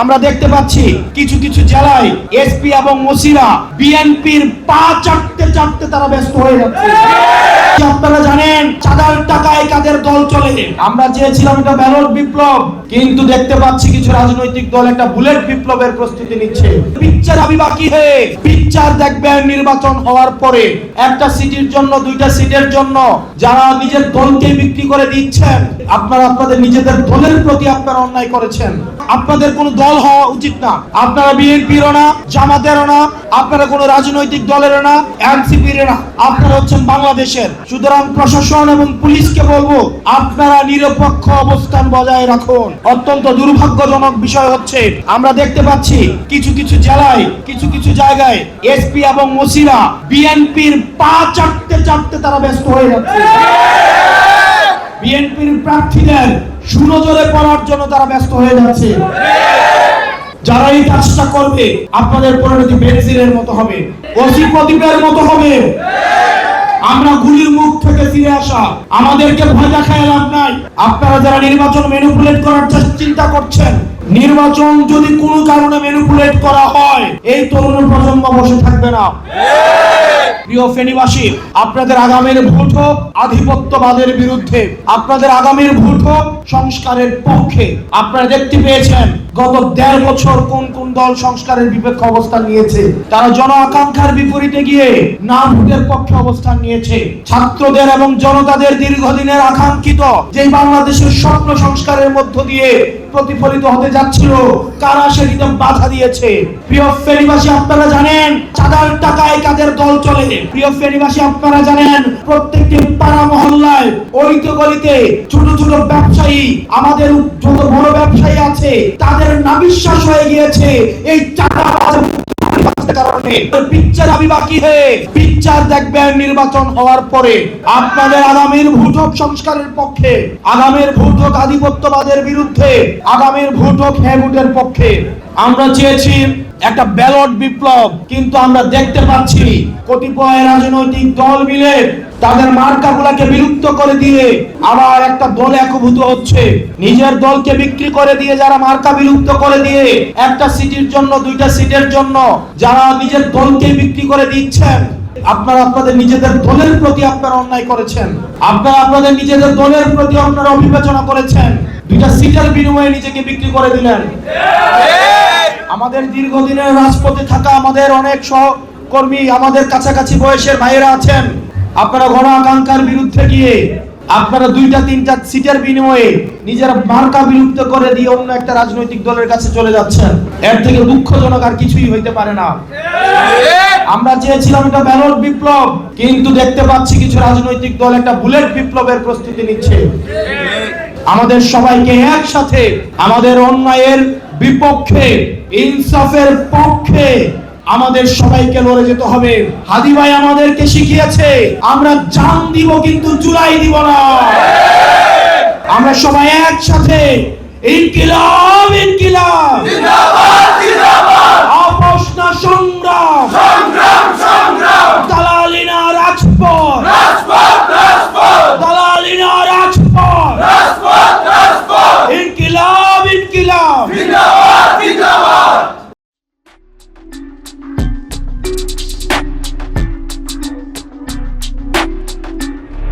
আমরা দেখতে পাচ্ছি কিছু কিছু জেলায় এসপি এবং ওসিরা বিএনপির পা চাটতে চাটতে তারা ব্যস্ত হয়ে যাচ্ছে। আপনারা জানেন চাঁদার টাকায় কাদের দল চলে। আমরা চেয়েছিলাম এটা ব্যালট বিপ্লব, কিন্তু দেখতে পাচ্ছি কিছু রাজনৈতিক দল একটা বুলেট বিপ্লবের প্রস্তুতি নিচ্ছে। পিকচার আবি বাকি হে পিকচার দেখবেন নির্বাচন হওয়ার পরে একটা সিটির জন্য, দুইটা সিটের জন্য যারা নিজের দলকে বিক্রি করে দিচ্ছেন, আপনারা আপনাদের নিজেদের দলের প্রতি আপনারা অন্যায় করেছেন। আপনাদের কোনো দল হওয়া উচিত না। আপনারা বিএনপিরও না, জামাতেরও না, আপনারা কোনো রাজনৈতিক দলেরও না, এনসিপির না, আপনারা হচ্ছেন বাংলাদেশের। সুতরাং প্রশাসন এবং পুলিশকে বলবো আপনারা নিরপেক্ষ অবস্থান বজায় রাখুন। অত্যন্ত দুর্ভাগ্যজনক বিষয় হচ্ছে আমরা দেখতে পাচ্ছি কিছু কিছু জেলায়, কিছু কিছু জায়গায় এসপি এবং ওসিরা বিএনপির পা চাটতে চাটতে তারা ব্যস্ত হয়ে যাচ্ছে। বিএনপির প্রার্থীদের সুনজরে পড়ার জন্য তারা ব্যস্ত হয়ে যাচ্ছে। যারা এই কাজটা করবে আপনাদের পরিণতি বেনজিরের মতো হবে, ওসি প্রদীপের মতো হবে। আমরা গুলির মুখ থেকে ফিরে আসা, আমাদেরকে ভয় দেখায় লাভ নাই। আপনারা যারা নির্বাচন ম্যানিপুলেট করার চিন্তা করছেন, নির্বাচন যদি কোনো কারণে ম্যানিপুলেট করা হয় এই তরুণ প্রজন্ম বসে থাকবে না। প্রিয় ফেনীবাসী, আপনাদের আগামীর ভোট হোক আধিপত্যবাদের বিরুদ্ধে, আপনাদের আগামীর ভোট হোক সংস্কারের পক্ষে। আপনারা দেখতে পেয়েছেন গত 1.5 বছর কোন কোন দল সংস্কারের বিপক্ষে অবস্থান নিয়েছে। তারা জন আকাঙ্ক্ষার বিপরীতে গিয়ে না ভোটের পক্ষে অবস্থান নিয়েছে। ছাত্রদের এবং জনতাদের দীর্ঘদিনের আকাঙ্ক্ষিত যে বাংলাদেশের স্বপ্ন সংস্কারের মধ্য দিয়ে প্রতিফলিত হতে যাচ্ছিল, কারা সেটিতে বাধা দিয়েছে। প্রিয় ফেনীবাসী, আপনারা জানেন চাঁদার টাকায় কাদের দল চলে। প্রিয় ফেনীবাসী, আপনারা জানেন প্রত্যেকটি পাড়া মহল্লায়, অলিতে গলিতে ছোট ছোট ব্যবসায়ী, আমাদের যত বড় ব্যবসায়ী আছে তাদের নাবিশ্বাস হয়ে গিয়েছে এই চাঁদাবাজ কারণে। পিকচার আবি বাকি হে পিকচার দেখবেন নির্বাচন হওয়ার পরে। আপনাদের আগামীর ভোট হোক সংস্কারের পক্ষে, আগামীর ভোট হোক আধিপত্যবাদের বিরুদ্ধে, আগামীর ভোট হোক হ্যাঁ ভোটের পক্ষে। আমরা চেয়েছি একটা ব্যালট বিপ্লব, কিন্তু আমরা দেখতে পাচ্ছি কতিপয় রাজনৈতিক দল মিলে তাদের মার্কাগুলোকে বিলুপ্ত করে দিয়ে আবার একটা দল একভূত হচ্ছে। নিজের দলকে বিক্রি করে দিয়ে, যারা মার্কা বিলুপ্ত করে দিয়ে একটা সিটির জন্য, দুইটা সিটের জন্য যারা নিজের দলকে বিক্রি করে দিচ্ছেন, আপনারা আপনাদের নিজেদের দলের প্রতি আপনারা অন্যায় করেছেন। আপনারা আপনাদের নিজেদের দলের প্রতি আপনারা অবিবেচনা করেছেন। দুইটা সিটের বিনিময়ে নিজেকে বিক্রি করে দিলেন। আমাদের দীর্ঘদিনের রাজপথে থাকা আমাদের অনেক সহকর্মী, আমাদের কাছাকাছি বয়সের ভাইয়েরা আছেন, আপনারা গণ আকাঙ্ক্ষার বিরুদ্ধে গিয়ে আপনারা দুইটা তিনটা সিটের বিনিময়ে নিজের মার্কা বিলুপ্ত করে দিয়ে অন্য একটা রাজনৈতিক দলের কাছে চলে যাচ্ছেন। এর থেকে দুঃখজনক আর কিছুই হইতে পারে না। আমরা চেয়েছিলাম এটা ব্যালট বিপ্লব, কিন্তু দেখতে পাচ্ছি কিছু রাজনৈতিক দল একটা বুলেট বিপ্লবের প্রস্তুতি নিচ্ছে। আমাদের সবাইকে একসাথে আমাদের অন্যায়ের বিপক্ষে, ইনসাফের পক্ষে আমাদের সবাইকে লড়ে যেতে হবে। হাদি ভাই আমাদেরকে শিখিয়েছে আমরা জান দিব কিন্তু জুলাই দিব না। আমরা সবাই একসাথে ইনকিলাব ইনকিলাব জিন্দাবাদ জিন্দাবাদ আপোষ না সংগ্রাম।